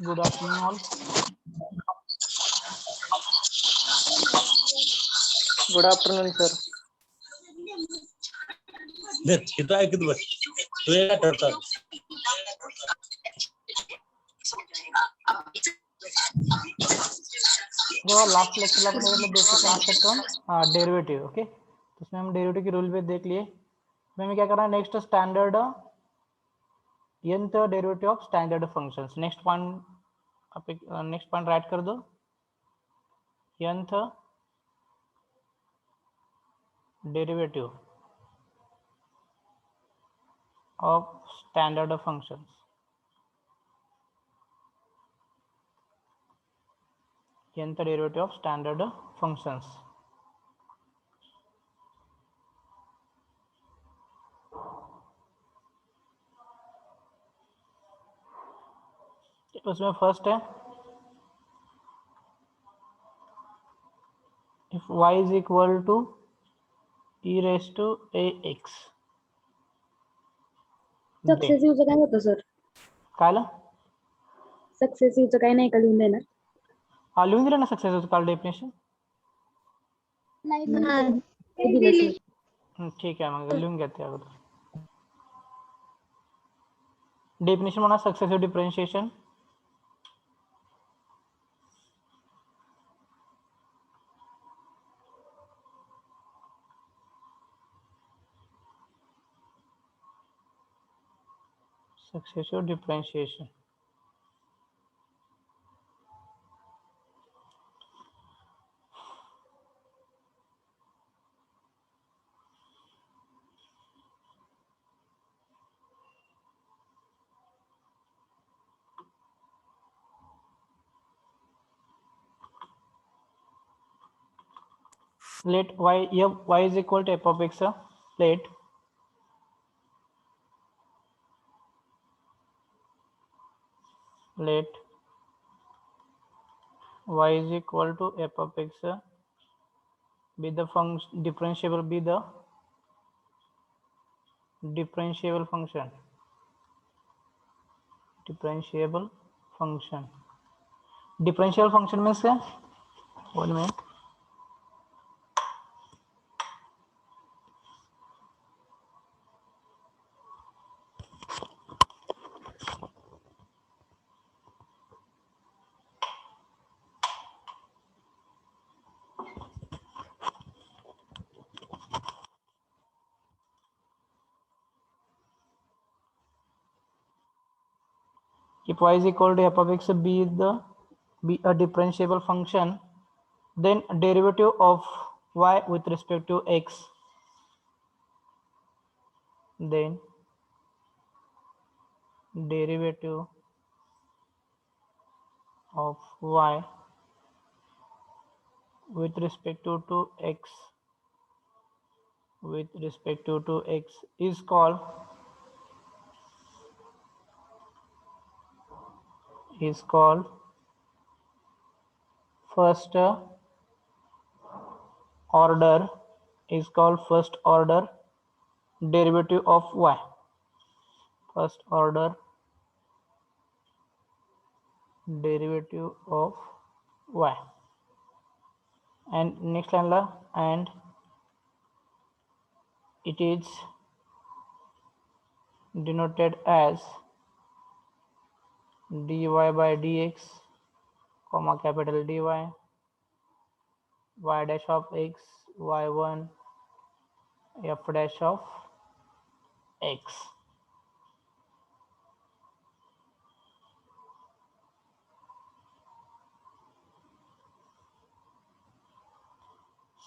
Good afternoon all. Good afternoon, sir. इथं ऐकत बस तू काय करतात जो लास्ट लेक्चर अपन मतलब basic concept on derivative, okay. तो उसमें हम डेरिवेटिव के रूल पे देख लिए। हमें क्या करना है next, standard nth derivative of standard functions. Next point right कर दो, nth derivative of standard functions. nth derivative of standard functions. उसमें फर्स्ट है, if y is equal to e raised to ax, सक्सेसिव्हचं काय होतं सर? कायला सक्सेसिव्हचं काय नाही का लिहून देणार? लिहून दिलं ना सक्सेस काल डेफिनेशन। ठीक आहे, मग लिहून घेते अगोदर डेफिनेशन म्हणा successive differentiation. Successive differentiation. Let y is equal to f of x, let y is equal to f of x be the function differentiable, be the differentiable function, differentiable function means क्या? 1 minute. If y is equal to f of x be a differentiable function, then derivative of y with respect to x, then derivative of y with respect to x is called first order derivative of y. First order derivative of y. And next line la, and it is denoted as dy by dx, comma capital dy, y dash of x, y1, f dash of x.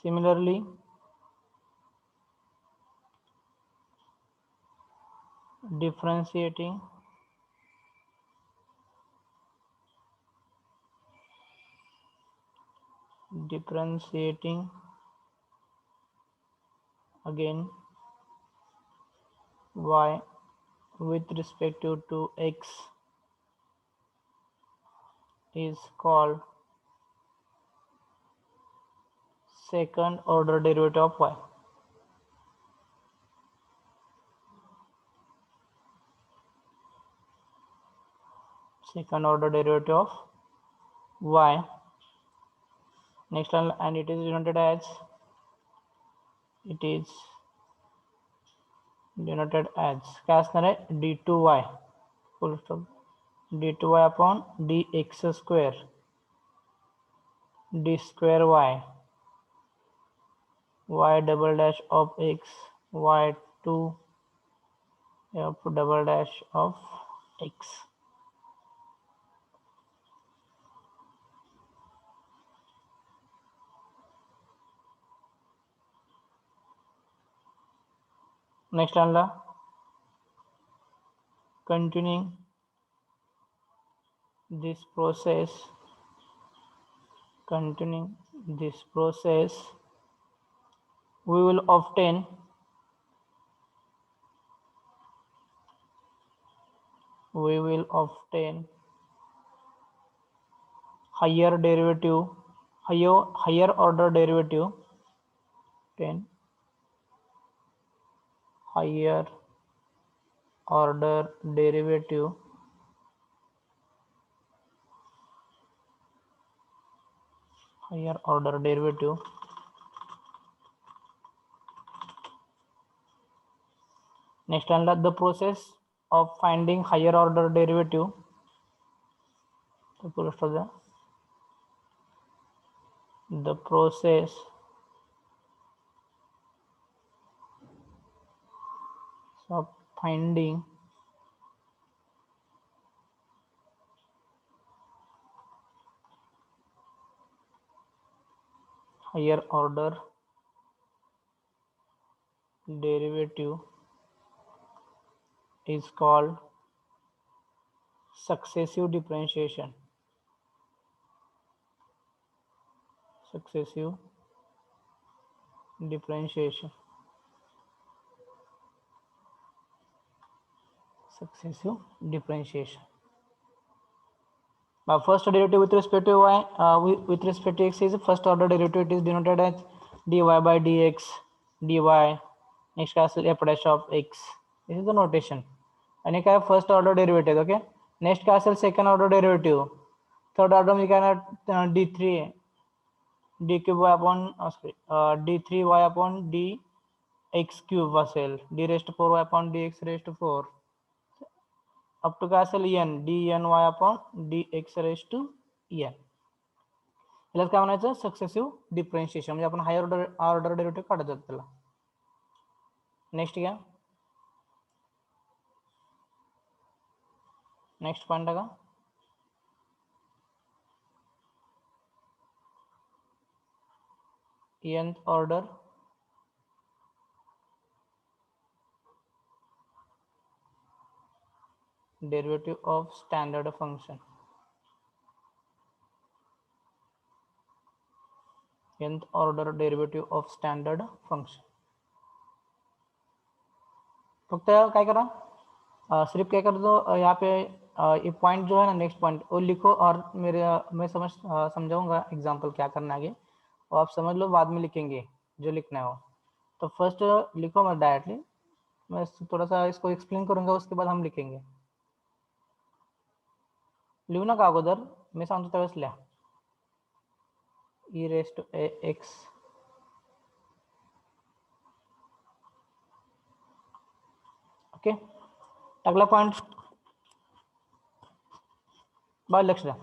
Similarly, differentiating again y with respect to x is called second order derivative of y. second order derivative of y. Next one, and it is denoted as क्या असणार आहे d2y full stop d2y upon dx square d square y double dash of x y2 f double dash of x. Next one, continuing this process, we will obtain higher order derivative, higher order derivative next one, the process of finding higher order derivative, the process of finding higher order derivative is called successive differentiation. Now first derivative with respect to y, with respect to x is first order derivative. It is denoted as dy by dx dy. Next class f dash of x. This is the notation. And you have first order derivative. Okay. Next class second order derivative. Third order we can d3 d cube y upon d3y upon dx cube असेल d raised to 4y upon dx raised to 4 up to काय असेल n dny upon dx raised to n. याला काय म्हणायचं successive differentiation, म्हणजे आपण higher order derivative काढत जातो त्याला. नेक्स्ट घ्या, नेक्स्ट पॉइंट का nth order derivative of standard function. nth order derivative of standard function. फक्त काय करा, सिर्फ क्या कर दो यहाँ पे ये पॉइंट जो है ना नेक्स्ट पॉइंट वो लिखो और मैं समझाऊंगा एग्जांपल क्या करना है आगे, और आप समझ लो, बाद में लिखेंगे जो लिखना है वो. तो फर्स्ट लिखो मैं डायरेक्टली, मैं थोड़ा सा इसको एक्सप्लेन करूंगा, उसके बाद हम लिखेंगे. लिहू नका अगोदर, मी सांगतो त्यावेळेस लिहा. e raised to ax okay. टाकला पॉइंट, बाय लक्ष द्या.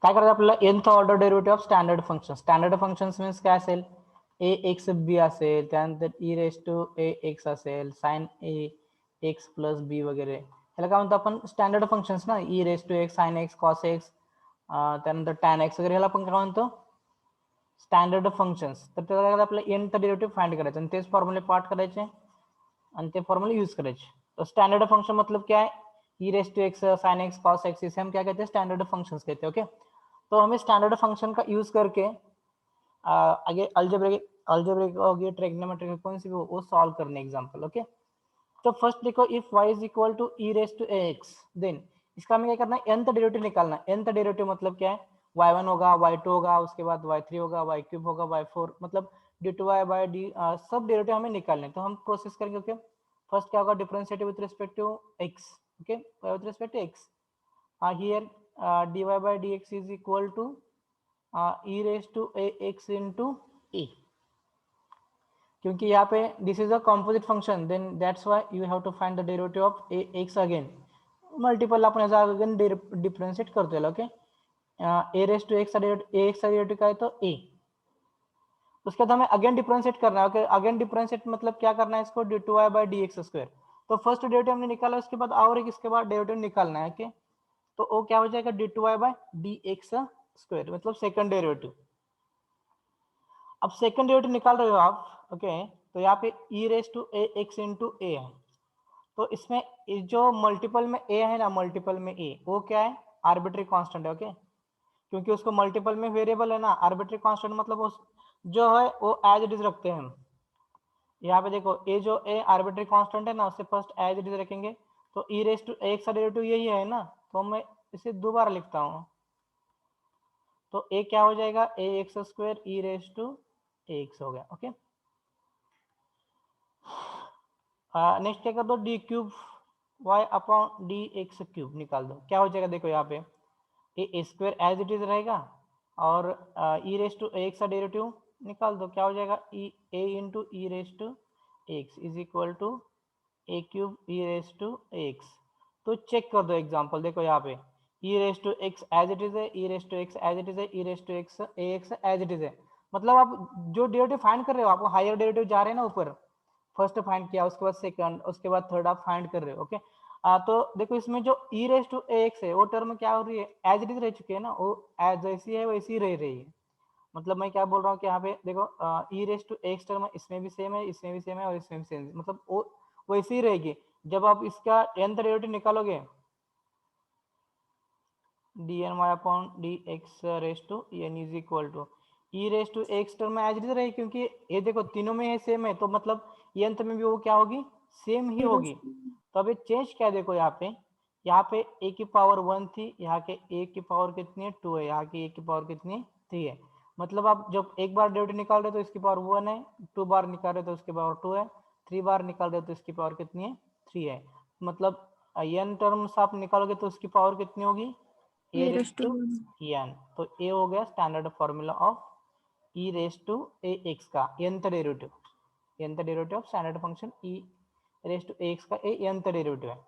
काय करायचं आपल्याला, nth order derivative of standard function. Standard functions means काय असेल, ax b असेल, त्यानंतर e raised to ax असेल, sin ax प्लस b वगैरे, ह्याला काय म्हणतो आपण स्टँडर्ड फंक्शन्स ना. e raised to x, sin x, cos x, त्यानंतर tan x वगैरे, ह्याला आपण काय म्हणतो स्टँडर्ड फंक्शन्स. तर त्याला आपल्याला nth डेरिव्हेटिव्ह फाइंड करायचं आणि तेच फॉर्म्युले पार्ट करायचे आणि ते फॉर्मूले यूज करायचे. तो स्टैंडर्ड फंक्शन मतलब क्या है, e raise to x, sin x, cos x, इसे हम क्या कहते हैं स्टैंडर्ड फंक्शंस कहते हैं. ओके, तो हमें स्टैंडर्ड फंक्शन का यूज करके आगे अलजेब्रिक होगी, ट्रिग्नोमेट्रिक कौन सी वो सॉल्व करने एग्जांपल. ओके, तो फर्स्ट देखो, if y is equal to e raise to x, then इसका हमें क्या करना है, nth डेरिवेटिव निकालना है. nth डेरिवेटिव मतलब क्या है, y1 होगा, y2 होगा, उसके बाद y3 होगा, y क्यूब होगा, y4, मतलब d2y बाय d सब डेरिवेटिव हमें निकालने. तो हम प्रोसेस करेंगे. ओके, फर्स्ट क्या होगा, differentiate with respect to x, okay, with respect to x. Here dy by dx is equal to e raised to ax into a, क्योंकि यहाँ पे this is a composite function, then that's why you have to find the derivative of a x again. Multiple आपण याचा again differentiate करतो याला. Okay, a raise to x a x का derivative काय तो ए, उसके बाद हमें अगेन डिफरेंशिएट करना है. ओके, अगेन डिफरेंशिएट मतलब क्या करना है इसको, D two y by d x square. तो फर्स्ट डेरिवेटिव हमने निकाला, उसके बाद और एक इसके बाद डेरिवेटिव निकालना है. ओके, तो वो क्या हो जाएगा, D two y by d x square, मतलब सेकंड डेरिवेटिव. अब सेकंड डेरिवेटिव निकाल रहे हो आप. ओके, तो यहाँ पे e raise to a x into a है. तो इसमें जो मल्टीपल में ए है ना, मल्टीपल में ए, वो क्या है, आर्बिट्री कांस्टेंट है. ओके, क्योंकि उसको मल्टीपल में वेरिएबल है ना, आर्बिट्री कांस्टेंट मतलब उस जो है वो एज इट इज रखते हैं हम. यहाँ पे देखो ए जो ए आर्बिट्री कांस्टेंट है ना, उससे फर्स्ट एज इट इज रखेंगे. तो ई रेस टू एक्स का डेरिवेटिव यही है ना, तो मैं इसे दोबारा लिखता हूँ. तो ए क्या हो जाएगा, a x square e raise to x हो गया. ओके, नेक्स्ट क्या कर दो, d cube y upon d x cube निकाल दो. क्या हो जाएगा, देखो यहाँ पे a square as it is रहेगा और ई रेस टू एक्स का डेरिवेटिव निकाल दो. क्या हो जाएगा, a into e raise to x is equal to a cube e raise to x. तो चेक कर दो एग्जांपल, देखो यहाँ पे e raise to x as it is है, e raise to x as it is है, e raise to x a x as it is है. मतलब आप जो डेरिवेटिव फाइंड कर रहे हो, आपको हायर डेरिवेटिव जा रहे हैं ना ऊपर, फर्स्ट फाइंड किया, उसके बाद सेकंड, उसके बाद थर्ड आप फाइंड कर रहे हो. ओके, तो देखो इसमें जो ई रेस टू एक्स है वो टर्म क्या हो रही है, एज इट इज रह चुकी है ना, वो एज जैसी है वैसी रह रही है. मतलब मैं क्या बोल रहा हूँ कि यहाँ पे देखो e raise to x term इसमें भी सेम है, इसमें भी सेम है और इसमें भी सेम है, मतलब वो वैसी ही रहेगी. जब आप इसका nth डेरिवेटिव निकालोगे, d n y upon d x raise to n is equal to e raise to x term में एज इट इज रहेगी, क्योंकि ये देखो तीनों में है सेम है, तो मतलब nth में भी वो क्या होगी, सेम ही होगी. तो अभी चेंज क्या है, देखो यहाँ पे ए की पावर 1 थी, यहाँ के ए की पावर कितनी है 2 है, यहाँ की ए की पावर कितनी है 3 है. मतलब आप जब एक बार डेरिवेटिव निकाल रहे हो तो इसकी पावर 1 है, 2 बार निकाल रहे हो तो इसकी पावर 2 है, 3 बार निकाल रहे हो तो इसकी पावर कितनी है 3 है. मतलब n टर्म्स आप निकालोगे तो उसकी पावर कितनी होगी, ए रेस टू एन. तो ए हो गया standard formula of e raise to a x का nth derivative. nth derivative of standard function e raise to x का ए nth डेरिवेटिव आहे.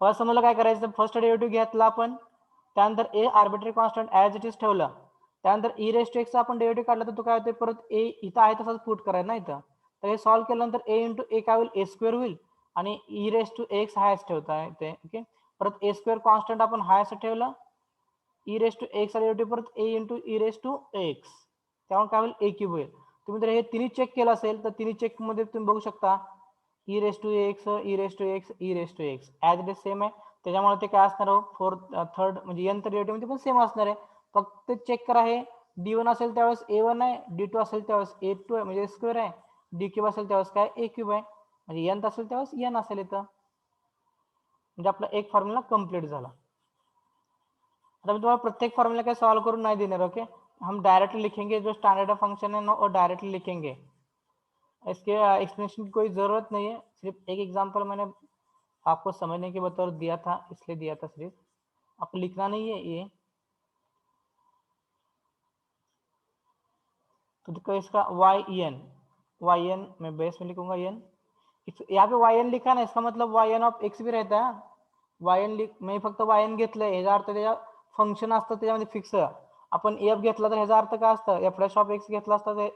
बघा समजलं काय करायचं, फर्स्ट डेरिवेटिव घेतला आपण, त्यानंतर a arbitrary constant as it is ठेवलं, त्यानंतर ई रेस टू एक्स आपण डेरिवेटिव काढला तर तो काय होते, परत ए इथं आहे तसंच पुट करायचं ना इथं. तर हे सॉल्व्ह केल्यानंतर ए इंटू ए काय होईल, ए स्क्वेअर होईल आणि ई रेस टू एक्स हायच ठेवता येते. ओके, परत ए स्क्वेअर कॉन्स्टंट आपण हाय असं ठेवलं, e raise to x derivative परत a into e raise to x, त्यामुळे काय होईल ए क्यूब होईल. तुम्ही जर हे तिन्ही चेक केलं असेल तर तिन्ही चेक मध्ये तुम्ही बघू शकता e raise to x e raise to x e raise to x as it is same आहे. त्याच्यामुळे ते काय असणार आहे, फोर्थ थर्ड म्हणजे nth डेरिवेटिव मध्ये पण सेम असणार आहे. फक्त चेक करा, हे d1 असेल त्यावेळेस a1 आहे, d2 असेल त्यावेळेस a2 आहे म्हणजे स्क्वेअर आहे, d क्यूब असेल त्यावेळेस काय a क्यूब आहे, म्हणजे nth असेल त्यावेळेस n असेल इथं. म्हणजे आपला एक फॉर्म्युला कंप्लीट झाला. आता मैं तुम्हारा प्रत्येक फॉर्मूला का सॉल्व करूँ नहीं देने, ओके, हम डायरेक्टली लिखेंगे, जो स्टैंडर्ड फंक्शन है ना वो डायरेक्टली लिखेंगे, इसके एक्सप्लेनेशन की कोई ज़रूरत नहीं है. सिर्फ एक एग्जांपल मैंने आपको समझने के बतौर दिया था, इसलिए दिया था, सिर्फ आपको लिखना नहीं है ये. तो देखो इसका वाई एन मैं बेस में लिखूंगा एन, यहाँ पे वाई एन लिखा ना, इसका मतलब वाई एन ऑफ एक्स भी रहता है. वाय एन मी फक्त वाय एन घेतलंय, याचा अर्थ त्याच्या फंक्शन असतं त्याच्यामध्ये फिक्स. आपण एफ घेतला तर ह्याचा अर्थ काय असतं, एफ डॅश ऑफ एक्स घेतला असता ते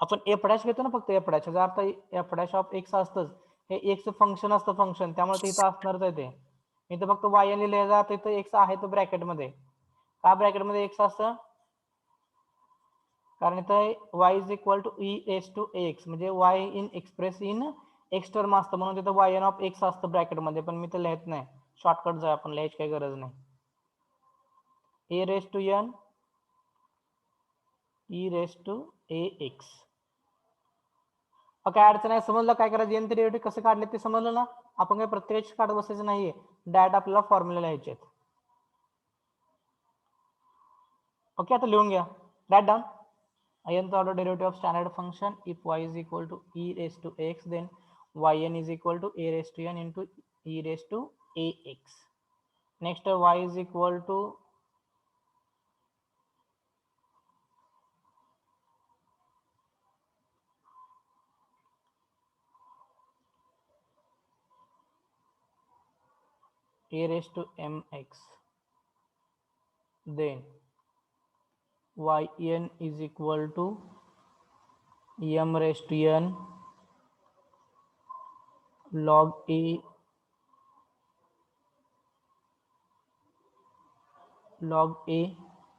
आपण एफ डॅश घेतो ना, फक्त एफ डॅश, याचा अर्थ एफ डॅश ऑफ एक्स असतंच, हे एक्स फंक्शन असतं फंक्शन, त्यामुळे ते इथं असणारच आहे. ते इथं फक्त वाय एन लिहिलं, याचा अर्थ इथं एक्स आहे तो ब्रॅकेटमध्ये. का ब्रॅकेटमध्ये एक्स असतं, कारण इथं y is equal to e s to x, म्हणजे y in express in x term असतं, म्हणून तिथं वाय एन ऑफ एक्स असतं ब्रॅकेटमध्ये, पण मी तर लिहित नाही, शॉर्टकट जाय, आपण लिहायची काही गरज नाही. A raise to n e raise to a x. काय अडचण आहे, समजलं काय करायचं, nth डेरिवेटिव कसं काढले ते समजलं ना. आपण काही प्रत्येकाची काढत बसायचं नाहीये, डायरेक्ट आपल्याला फॉर्म्युला लिहायचे आहेत. ओके, आता लिहून घ्या, write down. nth order derivative of standard function if y is equal to e raised to x, then yn is equal to a raised to n into e raised to ax. Next y is equal to a raised to mx. Then yn is equal to m raised to n log a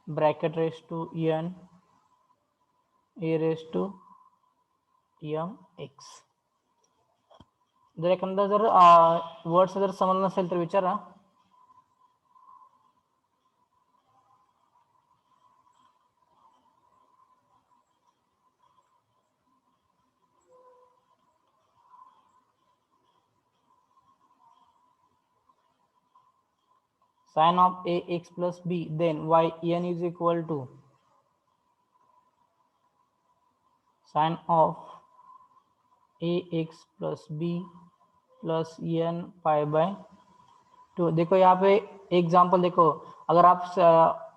bracket raised to n a raised to mx. जर एखादा जर words जर समजलं नसेल तर विचारा. Sin of ax plus b, then yn is equal to sin of ax plus b plus n pi by 2. देखो यहाँ पे एग्जाम्पल देखो, अगर आप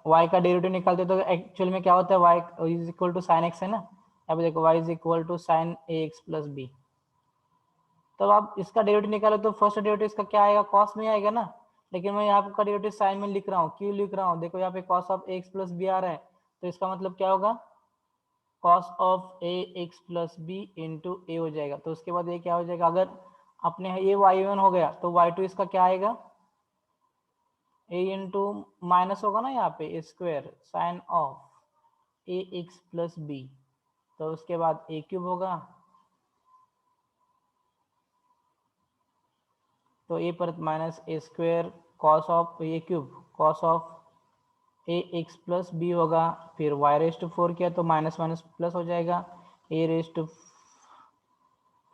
y का डेरिवेटिव निकालते तो एक्चुअल में क्या होता है, y is equal to sine x है ना. यहाँ पे देखो y is equal to sine ax plus b. तब आप इसका डेरिवेटिव निकालो तो फर्स्ट डेरिवेटिव इसका क्या आएगा, कॉस में आएगा ना. लेकिन मैं यहाँ का डेरिवेटिव साइन में लिख रहा हूँ, क्यों लिख रहा हूँ, देखो यहाँ पे cos of ax plus b आ रहा है, तो इसका मतलब क्या होगा, cos of ax plus b into a हो जाएगा. तो उसके बाद ये क्या हो जाएगा, अगर अपने ये y1 हो गया तो y2 इसका क्या आएगा, a इंटू माइनस होगा ना यहाँ पे square sine of ax plus b, तो उसके बाद a क्यूब होगा, तो a पर minus a square cos of a cube cos of ax plus b होगा. फिर y रेज टू 4 किया तो माइनस माइनस प्लस हो जाएगा, a raise to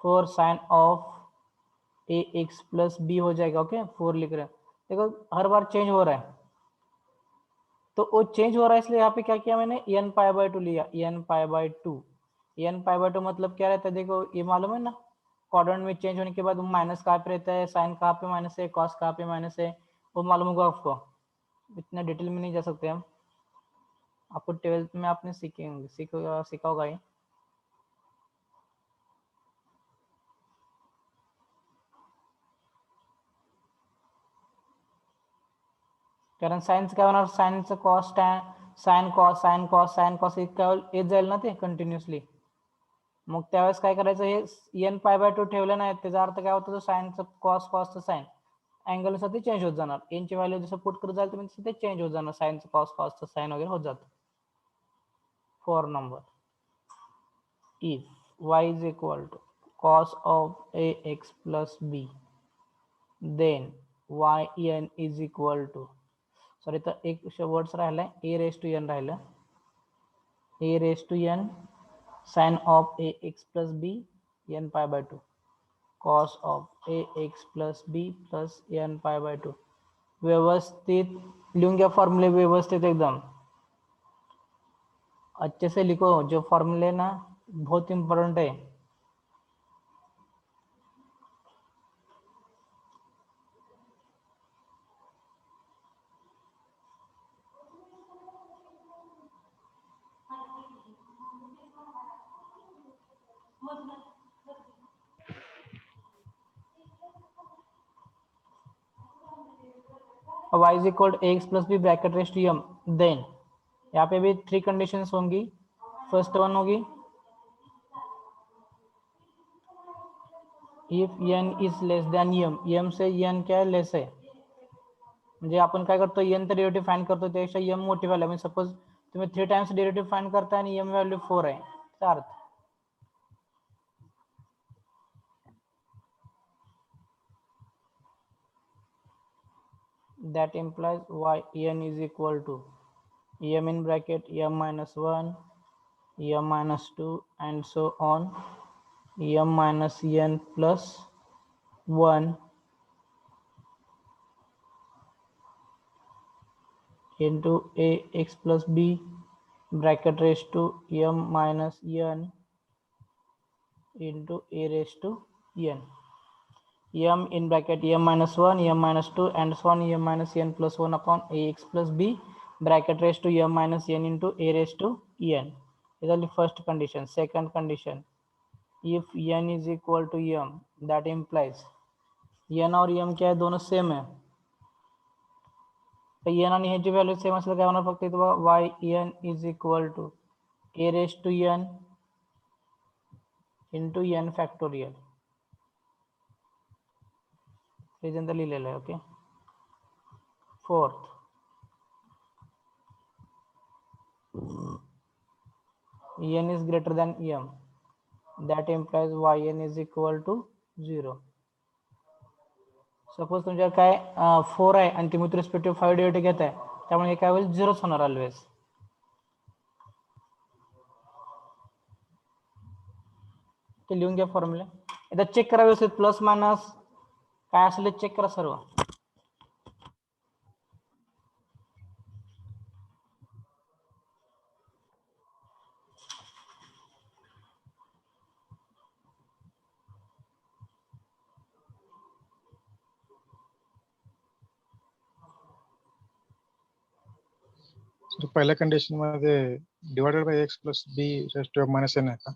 4 sine of ax plus b हो जाएगा. ओके 4 लिख रहे हैं, देखो हर बार चेंज हो रहा है, तो वो चेंज हो रहा है इसलिए यहाँ पे क्या किया मैंने, n पाई बाय 2 लिया. n pi by 2, n pi by 2 मतलब क्या रहता है, देखो ये मालूम है ना, क्वाड्रेंट में चेंज होने के बाद माइनस कहाँ पे रहता है, साइन कहाँ पे माइनस है, कॉस कहाँ पे माइनस है, वो मालूम होगा आपको. इतना डिटेल में नहीं जा सकते हम, आपको 12th में आपने सीखा होगा ये. कारण सायन्स काय होणार, सायन्सचं कॉस साइन कॉस येत जाईल ना ते कंटिन्युअसली. मग त्यावेळेस काय करायचं, हे n पाय बाय 2 ठेवलं नाही, त्याचा अर्थ काय होतं, सायन्सचं कॉसचं साइन अँगल नुसार ते चेंज होत जाणार. n ची व्हॅल्यू जसं पुट करत जाईल तुम्ही ते चेंज होत जाणार, सायन्सचं कॉसचं साइन वगैरे होत जातं. 4 number, if y is equal to cos of ax plus b, then yn is equal to, sorry तर एक वर्ड्स राहिलाय, a रेज टू n राहिलं, a raise to n sine of ax plus b n pi by 2 cos of ax plus b plus n pi by 2. व्यवस्थित लिखून घ्या फॉर्मूले, व्यवस्थित एकदम अच्छे से लिखो. जो फॉर्मूले ना बहुत इंपॉर्टेंट है. y is equal to ax plus b bracket raise to m, then यहाँ पे भी 3 कंडीशंस होंगी. फर्स्ट वन होगी if n is less than m से n क्या है, लेस है. म्हणजे आपण काय करतो, n चं डेरिव्हेटिव्ह फाइंड करतो त्यापेक्षा m मोठी व्हॅल्यू, म्हणजे सपोज तुम्ही 3 टाइम्स डेरिव्हेटिव्ह फाइंड करता आणि m व्हॅल्यू 4 आहे, त्याचा अर्थ that implies yn is equal to m in bracket m minus 1, m minus 2 and so on, m minus n plus 1 into ax plus b bracket raised to m minus n into a raised to n. m in bracket m minus 1, m minus 2, and so on, m minus n plus 1 upon ax plus b bracket raised to m minus n into a raised to n. This is the first condition. Second condition, if n is equal to m, that implies n और m क्या है, दोनों same है. तो n आणि ह्याची value same असलं काय होणार, फक्त इथं y n is equal to a raised to n into n factorial. हे लिहिलेलं आहे. Okay. Fourth, n is greater than m, that implies yn is equal to 0. Suppose तुमच्याकडे काय 4 आहे आणि तुम्ही रिस्पेक्टिव्ह 5 डेरिव्हेटिव्ह घेताय, त्यामुळे हे काय होईल, 0च होणार ऑलवेज. ते लिहून घ्या फॉर्म्युला. एकदा चेक करा व्यवस्थित, प्लस मायनस काय असेल ते चेक करा सर्व. सर पहिल्या कंडिशन मध्ये divided by x plus b raised to minus n आहे का?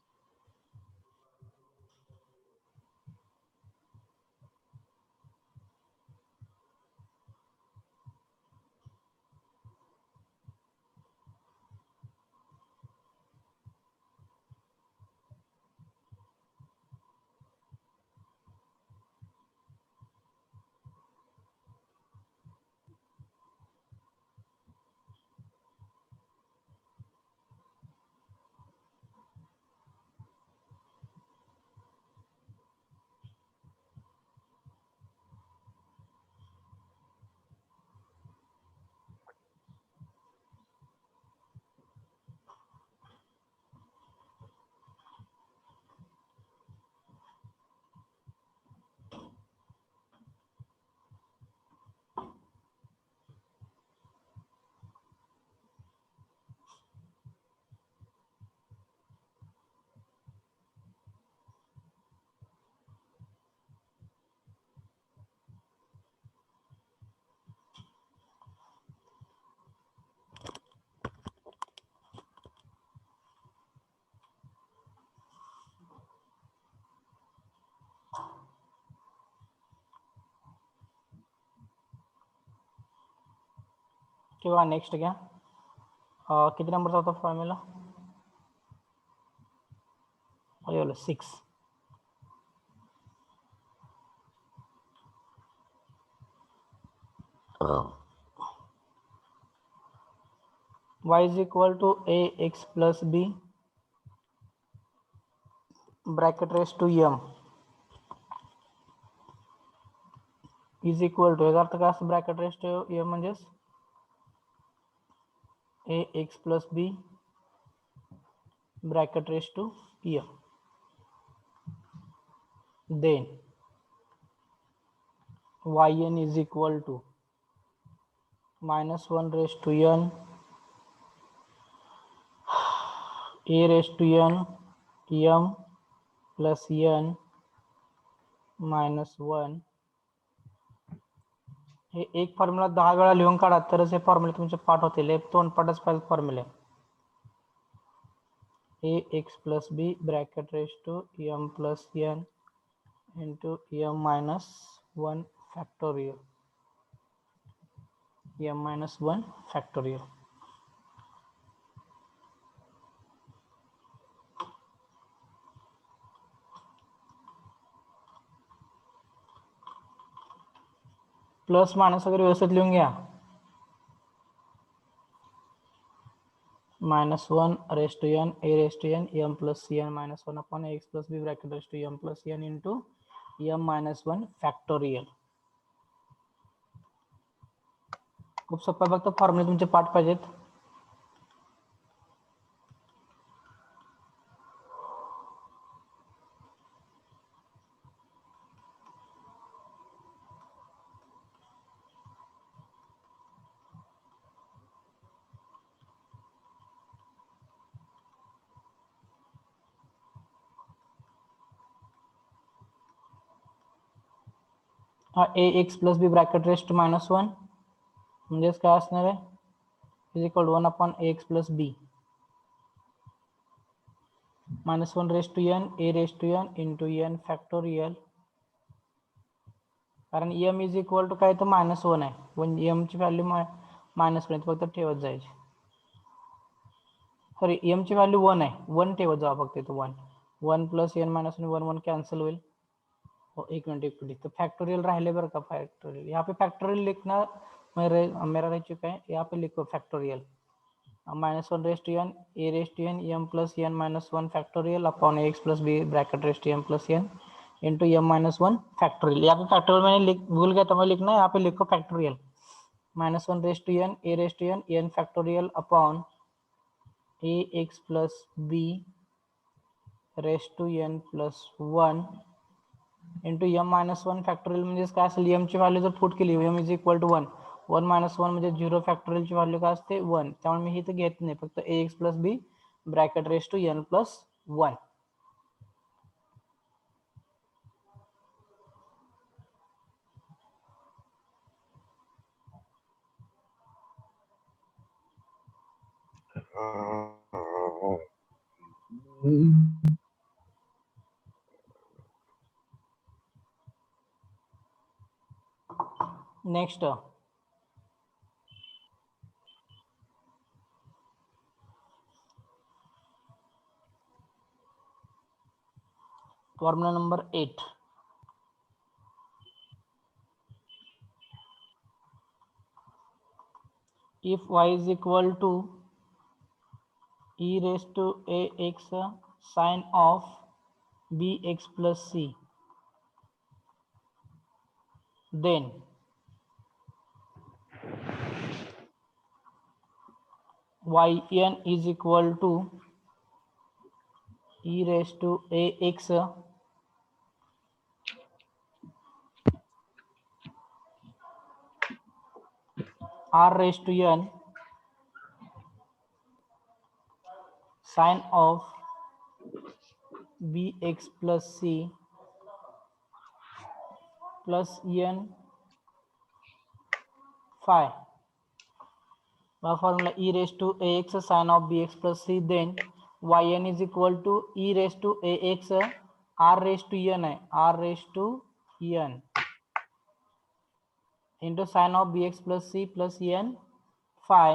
किंवा नेक्स्ट घ्या. किती नंबरचा होता formula? 6. y is equal to ax plus b bracket raised to m is equal to, याचा अर्थ काय असं, ब्रॅकेट रेस्ट टू m म्हणजेच ax plus b bracket raised to m. Then yn is equal to minus 1 raised to n a raised to n m plus n minus 1. हे एक formula 10 वेळा लिहून काढा तरच हे फॉर्म्युले तुमचे पाठ होतील. हे तोंडपाठच पाहिजे फॉर्म्युले. ax plus b bracket raised to m plus n into m minus 1 factorial. m minus 1 factorial. Plus minus वगैरे व्यवस्थित लिहून घ्या. -1 raised to n a raised to n m plus n minus 1 upon x plus b bracket raised to m plus n into m minus 1 factorial. खूप सोपं, फक्त फॉर्म्युले तुमचे पाठ पाहिजेत. A x plus b bracket raised minus one म्हणजेच काय असणार आहे is equal 1 upon a x plus b minus one raise to n a raise to n into n factorial कारण एम इज इक्वल टू काय तर minus one आहे one एमची value minus one फक्त ठेवत जायची सॉरी एमची व्हॅल्यू वन आहे वन ठेवत जावा फक्त इथं one one plus n minus one one cancel होईल एक मिनट तो फैक्टोरियल रहे बर का फैक्टोरियल यहाँ पे फैक्टोरियल लिखना मेरा रह चुका है यहाँ पे लिखो factorial minus one raise to n a raise to n m plus n minus one factorial upon x plus b bracket raise to m plus n into m minus one factorial यहाँ पे factorial मैंने भूल गया था मैं लिखना यहाँ पे लिखो factorial minus one raise to n a raise to n factorial upon a x plus b raise to n plus one into m minus one factorial म्हणजे काय असेल एमची व्हॅल्यू जर पुट केली m is equal to one one minus one म्हणजे zero फॅक्टोरियलची value काय असते वन त्यामुळे मी इथं घेत नाही फक्त a x plus b bracket raise to n plus one next formula number 8 if y is equal to e raised to ax sin of bx plus c then yn is equal to e raised to ax r raised to n sin of bx plus c plus n phi formula e raised to ax sin of bx plus c then yn is equal to e raised to ax r raised to n है r raised to n into sin of bx plus c plus n phi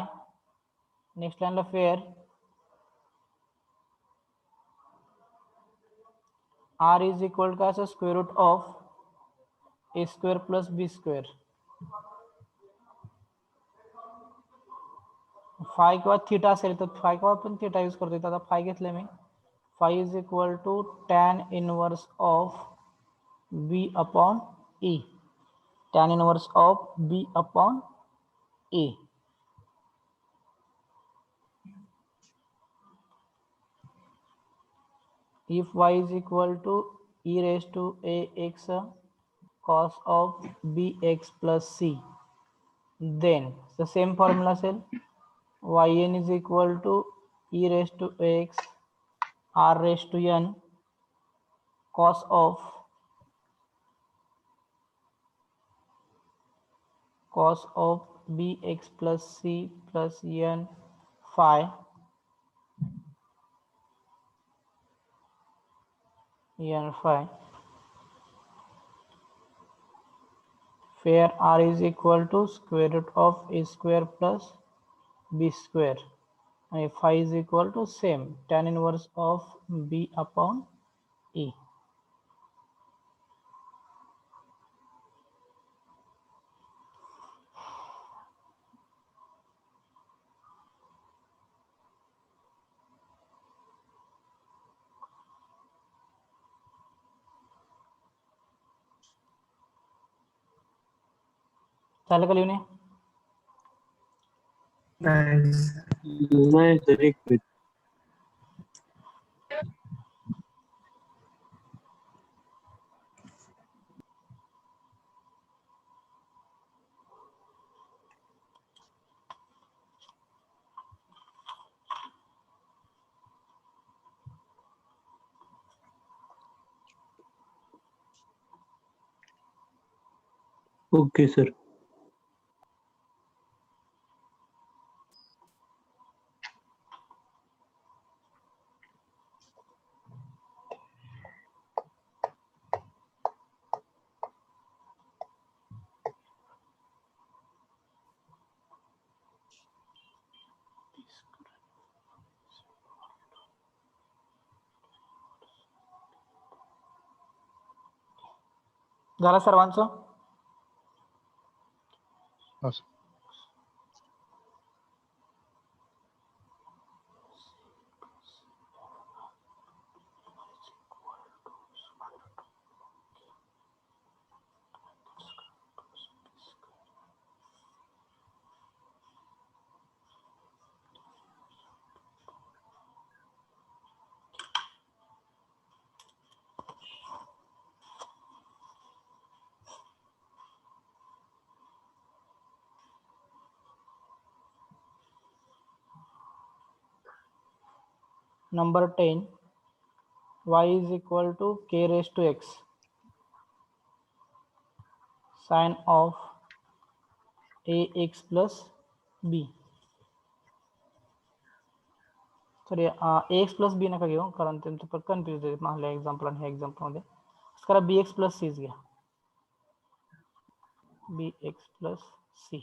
next line of here r is equal to as a square root of a square plus b square five किंवा theta असेल तर five किंवा आपण theta use करतो आता phi घेतले मी phi is equal to tan inverse of b upon e tan inverse of b upon a if y is equal to e raised to ax cos of bx plus c then the same formula cell yn is equal to e raised to ax r raised to n cos of bx plus c plus n phi n phi where r is equal to square root of a square plus b square and phi is equal to same tan inverse of b upon e चालेल का लिहून नाही तर एक minute. Okay sir. झालं सर्वांचं? हो sir. Number 10, y is equal to k raised to x sine of ax plus b. Sorry ax plus b नका घेऊ कारण त्यांचं पण कन्फ्युज आहे मागल्या एक्झाम्पल आणि ह्या एक्झाम्पल मध्ये. करा bx प्लस c घ्या. bx plus c.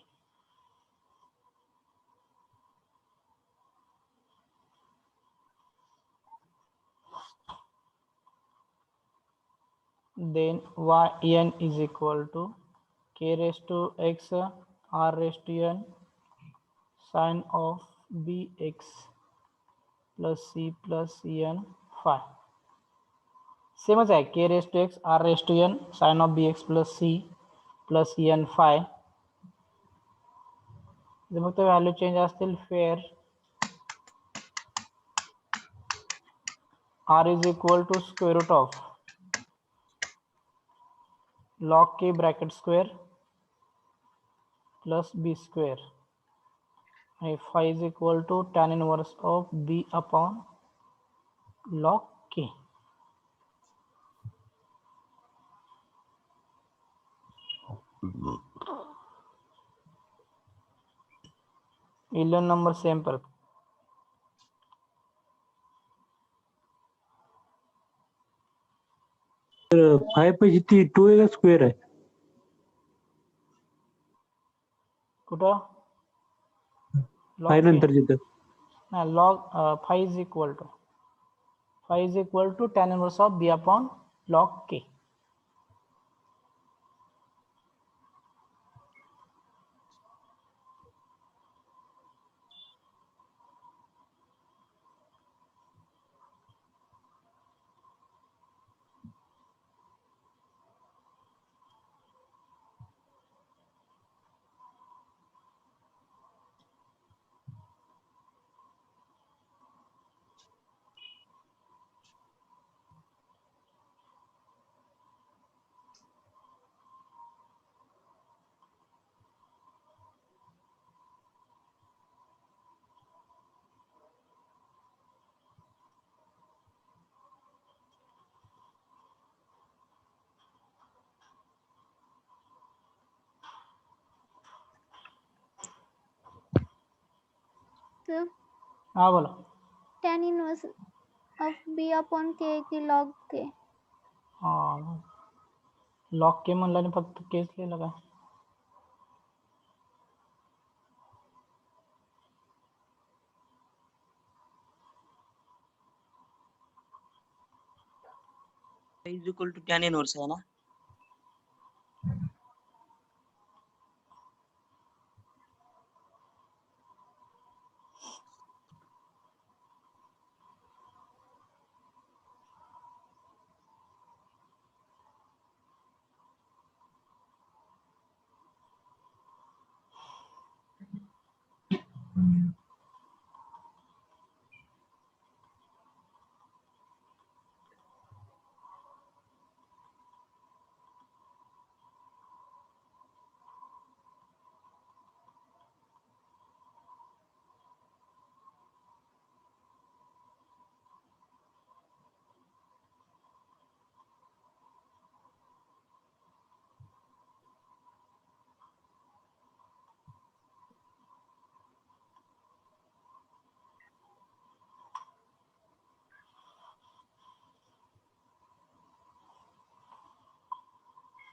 Then yn is equal to k raised to x r raised to n sine of bx plus c plus n phi. सेमच आहे k raised to x r raised to n sine of bx plus c plus n phi. जर फक्त value change असतील fair r is equal to square root of log k bracket square plus b square and phi is equal to tan inverse of b upon log k. Eleven number same पर तर 5 पाहिजे ती 2 आहे का square आहे? कुठं 5 नंतर जिथं नाही log phi is equal to tan inverse of b upon log k. Sir हाँ बोला tan inverse of b upon k की log k. हाँ log k म्हणलं आणि फक्त केस लिहिलं का? Is equal to tan inverse आहे ना.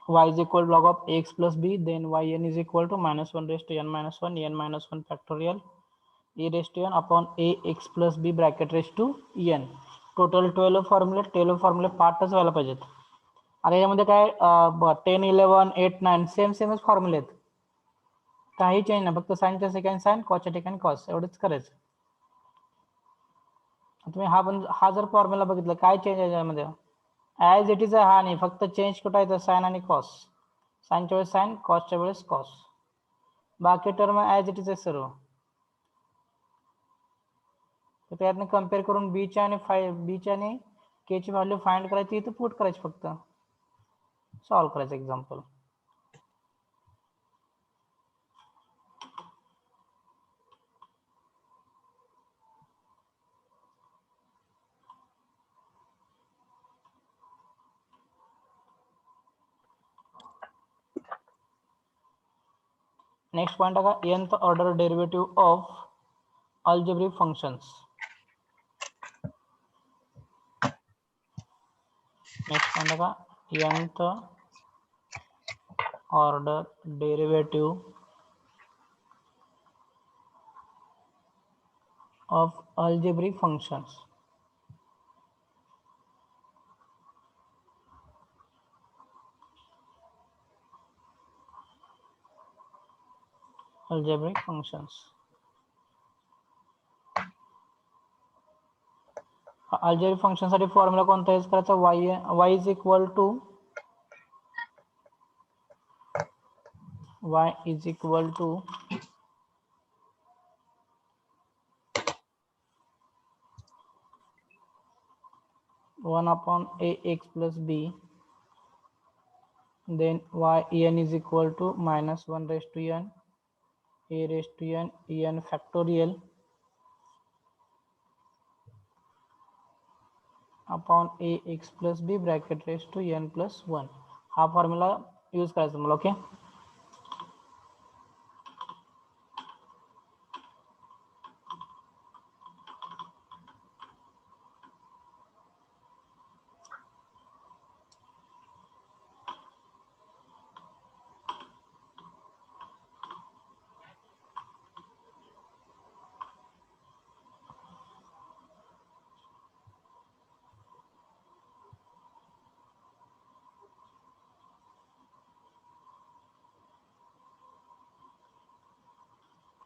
y is equal to log of ax plus b, then yn is equal to minus 1 raised to n minus 1 factorial e raised to n upon ax plus b bracket raised to n. Total 12 फॉर्म्युले पार्टच व्हायला पाहिजेत. आता यामध्ये काय 10 11 8 9 सेमच फॉर्म्युले आहेत, काही change नाही, फक्त साईनच्या ठिकाणी साईन, कॉसच्या ठिकाणी कॉस, एवढंच करायचं. तुम्ही हा जर फॉर्म्युला बघितला काय चेंज आहे यामध्ये, ॲज इट इज आहे हा नाही, फक्त चेंज कुठं आहे तर साईन आणि कॉस, साईनच्या वेळेस साईन, कॉसच्या वेळेस कॉस, बाकी टर्म ॲज इट इज आहे सर्व. तर त्यातनं कम्पेअर करून बीच्या आणि के ची व्हॅल्यू फाइंड करायची, इथं पुट करायची, फक्त सॉल्व्ह करायचं एक्झाम्पल. नेक्स्ट पॉइंट का nth order derivative of algebraic functions. Next point का nth order derivative of algebraic functions. algebraic functions. algebraic function साठी फॉर्म्युला कोणता यूज करायचा, y is equal to 1 upon ax plus b, then yn is equal to minus 1 raised to n a raised to n factorial upon ax plus b bracket raised to n plus 1. हा formula use करायचा मला. Okay,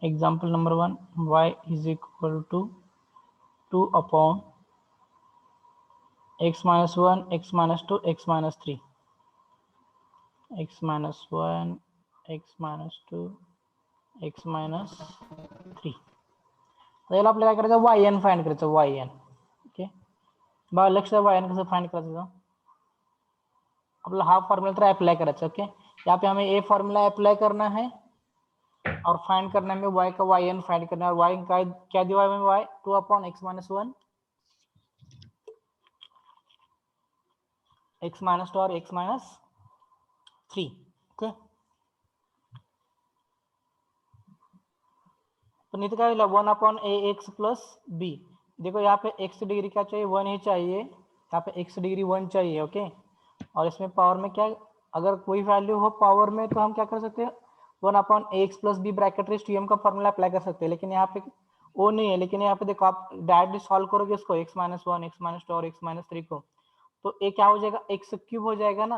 example number 1, y is equal to 2 upon x minus 1, x minus 2, x minus 3, x minus 1, x minus 2, x minus 3. याला आपल्याला काय करायचं, yn find करायचं, yn. Okay, बघा लक्ष द्या, yn कसं फाइंड करायचं, आपला हा फॉर्मूला तर अप्लाई करायचा. ओके, यहाँ पे हमें ए फॉर्मूला अप्लाई करना है और फाइंड करना है y का yn फाइंड करना है. y का क्या दिया है, y 2 upon x minus 1, x minus 2 और x minus 3. ओके, तो नीचे क्या मिला, 1 अपॉन ax प्लस b. देखो यहाँ पे x डिग्री क्या चाहिए, 1 ही चाहिए, यहाँ पे x डिग्री 1 चाहिए. ओके, और इसमें पावर में क्या, अगर कोई वैल्यू हो पावर में तो हम क्या कर सकते हैं, 1 upon ax plus b bracket rest m का फॉर्मूला अप्लाई कर सकते हैं. लेकिन यहाँ पे वो नहीं है, लेकिन यहाँ पे देखो आप डायरेक्टली सॉल्व करोगे इसको, x minus 1, x minus 2 और x minus 3 को, तो ये क्या हो जाएगा, x क्यूब हो जाएगा ना.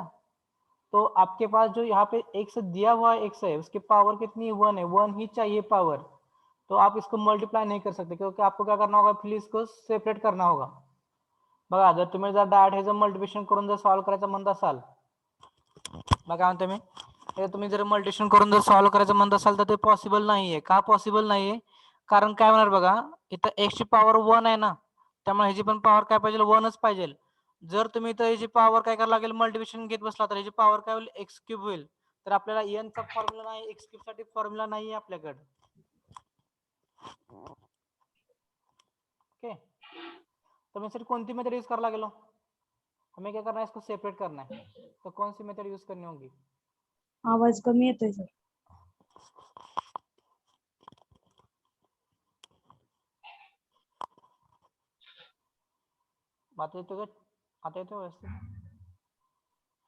तो आपके पास जो यहाँ पे x दिया हुआ है, x है, उसकी पावर कितनी है, 1 है, 1 ही चाहिए पावर. तो आप इसको मल्टीप्लाई नहीं कर सकते, क्योंकि आपको क्या करना होगा, फिर इसको सेपरेट करना होगा. बघा जर तुम्ही जर डायरेक्ट हे जर मल्टिप्लिकेशन करून जर सॉल्व करायचं म्हणत असाल, बघा म्हणते मी, हे तुम्ही जर मल्टिप्लिकेशन करून जर सॉल्व करायचं म्हणत असाल तर ते पॉसिबल नाहीये. का पॉसिबल नाहीये, कारण काय होणार बघा, इथं x ची पॉवर 1 आहे ना, त्यामुळे ह्याची पण पॉवर काय पाहिजे, 1च पाहिजे. जर तुम्ही इथं ह्याची पॉवर काय करायला लागेल, मल्टिप्लिकेशन घेत बसला तर ह्याची पॉवर काय होईल, x क्यूब होईल. तर आपल्याला n चा फॉर्म्युला नाही, x क्यूब साठी फॉर्म्युला नाहीये आपल्याकडे. ओके, तो मैं सर कौन सी मेथड यूज करला लागेलो, हमें क्या करना है, इसको सेपरेट करना है. तो कौन सी मेथड यूज करनी होगी, आवाज कमी येतोय सर. बात येतो का, आता येतो व्यवस्थित,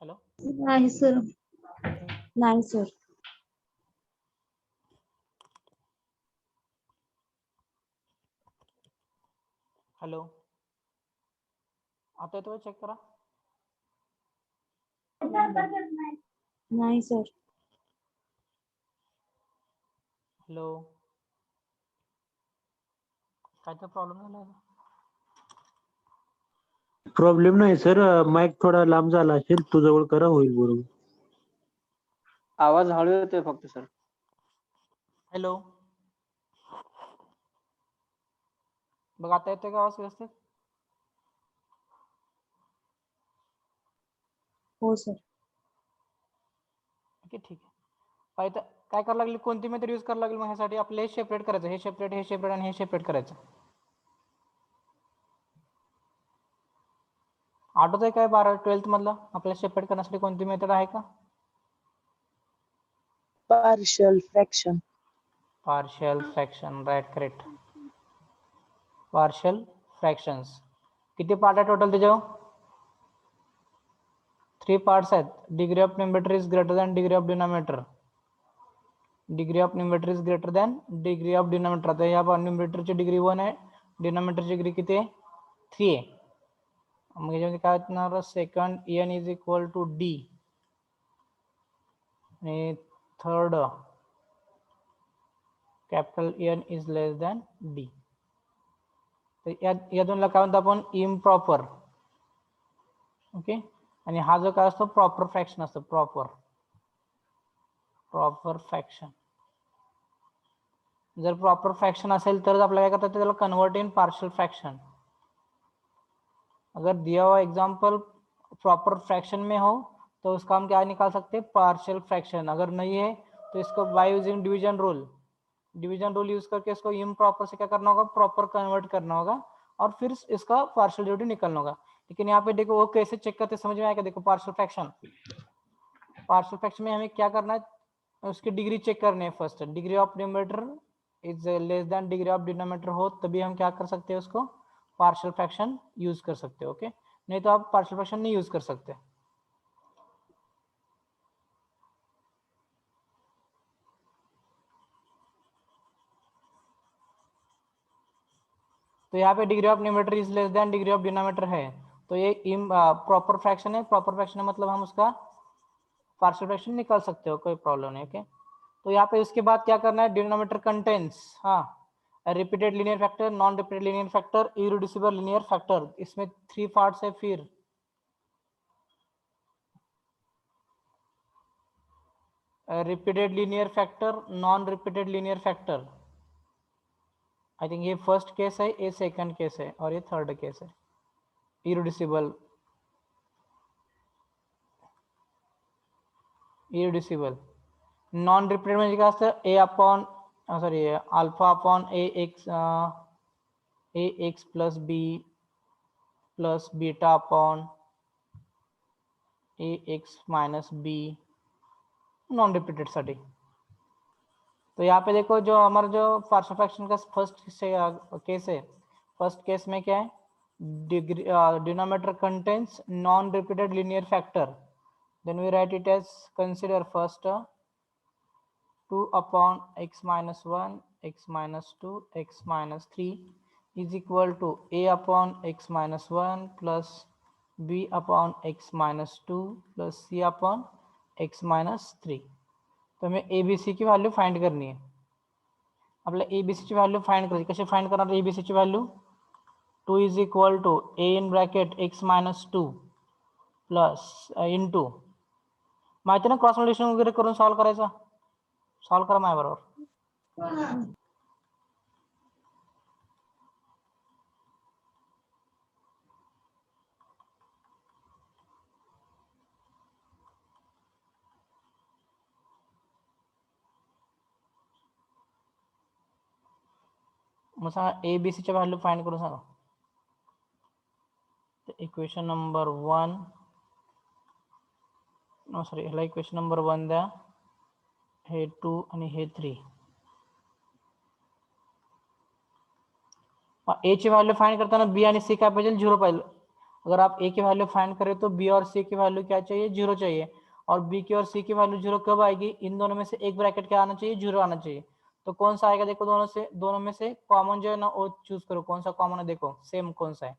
हॅलो. नाही सर, नाही सर. हॅलो, आता येतोय चेक करा. नाही सर. हॅलो, काय तर प्रॉब्लेम झाला? प्रॉब्लेम नाही सर, माईक थोडा लांब झाला असेल, तो जवळ करा, होईल बरोबर. आवाज हळू येतोय फक्त सर. हॅलो, बघ आता येतोय का आवाज व्यवस्थित? हो सर. ओके ठीक आहे. पाहिजे काय करायला लागेल, कोणती मेथड यूज करायला लागेल मग ह्यासाठी? आपलं हे सेपरेट करायचं, हे सेपरेट, हे सेपरेट आणि हे सेपरेट करायचं. आठवत आहे काय 12th मधलं आपल्याला सेपरेट करण्यासाठी कोणती मेथड आहे का? partial fraction. Partial fraction, right, correct. Partial fractions किती पार्ट आहे टोटल त्याच्यावर? 3 पार्ट्स आहेत. Degree of numerator is greater than degree of denominator. Degree of numerator is greater than degree of denominator. आता या न्यूमरेटरची डिग्री 1 आहे, डिनॉमिनेटरची degree किती आहे? 3 आहे. मग याच्यामध्ये काय असणार? Second n is equal to d आणि third capital n is less than d. तर या दोनला काय म्हणतो आपण? इम्प्रॉपर. ओके, आणि हा जो काय असतो प्रॉपर फ्रॅक्शन असतो. Proper fraction. जर प्रॉपर फ्रैक्शन असेल तर आपल्याला काय करता है कन्वर्ट इन पार्शियल फ्रैक्शन. अगर दिया हुआ एग्जांपल प्रॉपर फ्रैक्शन में हो तो उसका हम क्या निकाल सकते हैं? Partial fraction. अगर नहीं है तो इसको by using division rule use करके इसको इम्प्रॉपर से क्या करना होगा? प्रॉपर कन्वर्ट करना होगा और फिर इसका पार्शियल डेरिवेटिव निकालना होगा. लेकिन यहाँ पे देखो वो कैसे चेक करते समझ में आएगा. देखो पार्शियल फ्रैक्शन में हमें क्या करना है? उसकी डिग्री चेक करनी है. First degree of numerator is less than degree of denominator हो तभी हम क्या कर सकते हैं? उसको पार्शियल फ्रैक्शन यूज कर सकते हैं. ओके, नहीं तो आप पार्शियल फ्रैक्शन नहीं यूज कर सकते. तो यहाँ पे degree of numerator is less than degree of denominator है तो ये प्रॉपर फ्रैक्शन है. प्रॉपर फ्रैक्शन मतलब हम उसका पार्शियल फ्रैक्शन निकाल सकते हो, कोई प्रॉब्लम नहीं. ओके, तो यहाँ पे उसके बाद क्या करना है? Denominator contains repeated linear factor, non repeated linear factor, irreducible linear factor. इसमें 3 पार्ट्स है. फिर repeated linear factor, non repeated linear factor. I think ये फर्स्ट केस है, ये सेकंड केस है और ये थर्ड केस है. इरेड्यूसिबल नॉन रिपीटेड म्हणजे काय असतं? A upon sorry alpha upon a x plus b plus beta upon a x minus b. Non repeated साठी. तो यहाँ पे देखो जो हमारा जो पार्शियल फ्रैक्शन का फर्स्ट केस है, फर्स्ट केस में क्या है? Degree denominator contains non repeated linear factor. Then we write it as consider first 2 upon x minus 1 x minus 2 x minus 3 is equal to a upon x minus 1 plus b upon x minus 2 plus c upon x minus 3. तो हमें a b c की value find करनी है. आपल्याला a b c ची value find करायची. कशी find करणार ए बी सी ची value? 2 is equal to a in bracket x minus 2 plus into माहिती ना क्रॉस मल्टिप्लिकेशन वगैरे करून सॉल्व करायचा. सॉल्व करा माझ्या बरोबर. मग सांगा ए बी सी ची व्हॅल्यू फाइंड करून सांगा. इक्वेशन नंबर 1 सॉरी ह्याला इक्वेशन नंबर 1 द्या, हे 2 आणि हे 3. ए की वैल्यू फाइंड करताना बी और सी क्या पाहिजे? 0 पाहिजे. अगर आप ए की वैल्यू फाइंड करें तो बी और सी की वैल्यू क्या चाहिए? 0 चाहिए. और बी की और सी की वैल्यू 0 कब आएगी? इन दोनों में से एक ब्रैकेट क्या आना चाहिए? 0 आना चाहिए। तो कौन सा आएगा देखो, दोनों में से कॉमन जो है ना वो चूज करो, कौन सा कॉमन है देखो, सेम कौन सा है।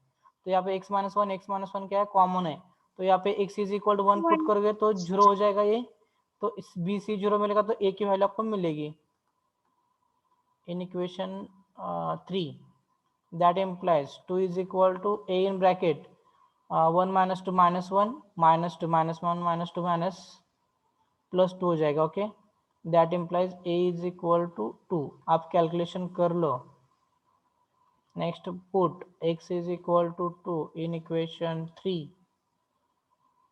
तो यहाँ पे x-1 क्या है? कॉमन है। तो यहाँ पे x is equal to 1 put करोगे तो 0 हो जाएगा ये। तो इस बी सी 0 मिलेगा तो a की वैल्यू आपको मिलेगी in equation 3। that implies 2 is equal to a in bracket 1 minus 2 minus 1 minus 2 minus 1 minus 2 minus plus 2 हो जाएगा। Okay, that implies a is equal to 2। आप कैलकुलेशन कर लो। Next put x is equal to 2 in equation 3।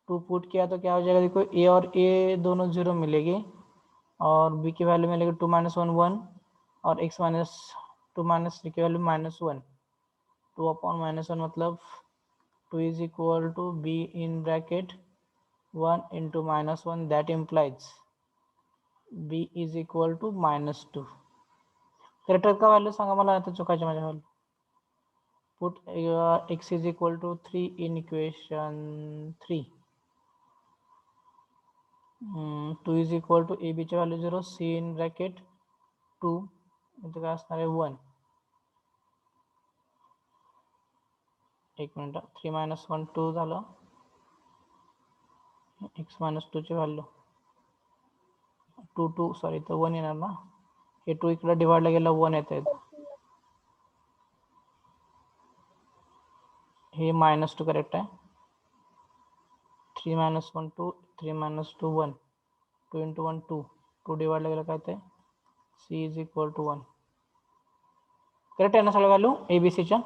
2 put किया तो क्या हो जाएगा देखो, a और a दोनों 0 मिलेगी और b की वैल्यू मिलेगी 2 minus 1 1 और x minus 2 minus 3 की वैल्यू -1। 2 upon -1 मतलब 2 is equal to b in bracket 1 into -1। that implies b is equal to -2। Character का वैल्यू सांगा मला, आता चुकायचे माझ्या value. Put x is equal to 3 in equation 3। 2 is equal to a b ची value 0, c in bracket 2 इथे काय असणार आहे 1। एक मिनिट, 3 minus 1 2 झालं, x minus 2 ची व्हॅल्यू 2 सॉरी तर 1 येणार ना, हे 2 इकडे डिवाइडला गेला 1 येते, हे -2 करेक्ट आहे। 3 minus 1 2 3 minus 2 1 2 into 1 2 2 डिवाइडला गेला काय ते c is equal to 1। Correct आहे ना सगळ्या व्हॅल्यू abc च्या?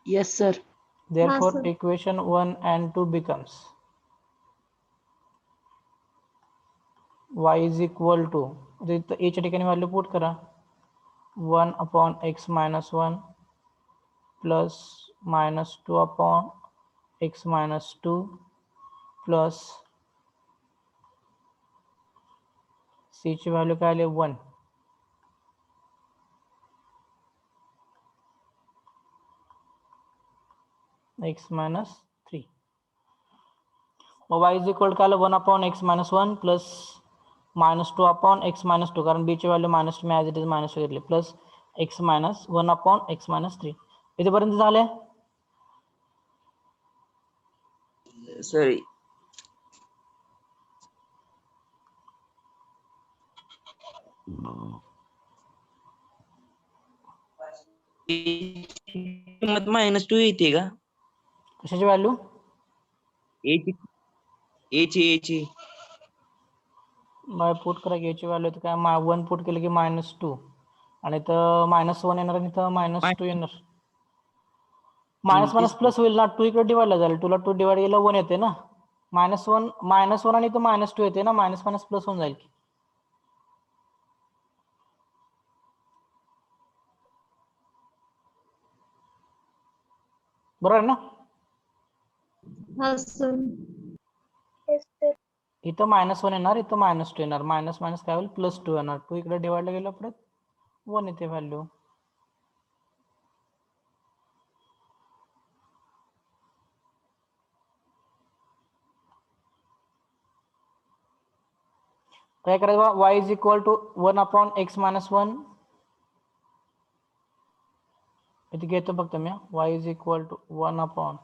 Yes, sir. Therefore sir. equation 1 and 2 becomes y is equal to, a च्या ठिकाणी व्हॅल्यू पुट करा, 1 upon x minus 1 plus -2 upon x minus 2 plus c ची व्हॅल्यू काय आली 1। x minus 3 y is equal to 1 upon x minus 1 plus -2 upon x minus 2, कारण b ची value -2 me as it is -2 घेतली, plus x minus 1 upon x minus 3। इथेपर्यंत झाले? Sorry किंमत -2 येते का? कशाची व्हॅल्यू? A ची बाय पुट करा, याची व्हॅल्यू तर काय 1 पुट केलं की -2 आणि इथं -1 येणार आणि इथं -2 येणार। मायनस प्लस होईल ना, 2 इकडे डिवाइडला जाईल, 2 ला 2 डिवाइड केला 1 येते ना, -1 आणि इथं -2 येते ना, मायनस प्लस होऊन जाईल। बरोबर आहे ना? हा सर। इथं -1 येणार, इथं -2 येणार, मायनस काय होईल +2 येणार, 2 इकडे डिवाइडला गेला परत 1 येते व्हॅल्यू। काय करायचं, y is equal to 1 upon x minus 1, इथे घेतो फक्त मी, y is equal to 1 upon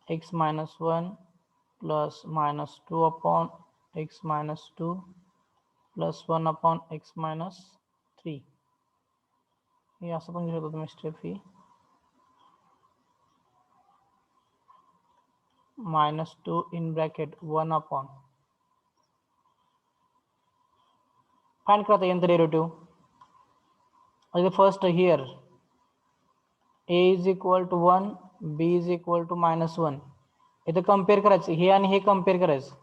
x minus 1 plus -2 upon x minus 2 plus 1 upon x minus 3। हे असं पण घेऊ शकतो तुम्ही स्टेप ही, -2 इन ब्रॅकेट 1 अपॉन, फाइंड करता येईल derivative. First here a is equal to 1 b is equal to -1, इथे कम्पेअर करायचं, हे आणि हे कम्पेअर करायचं।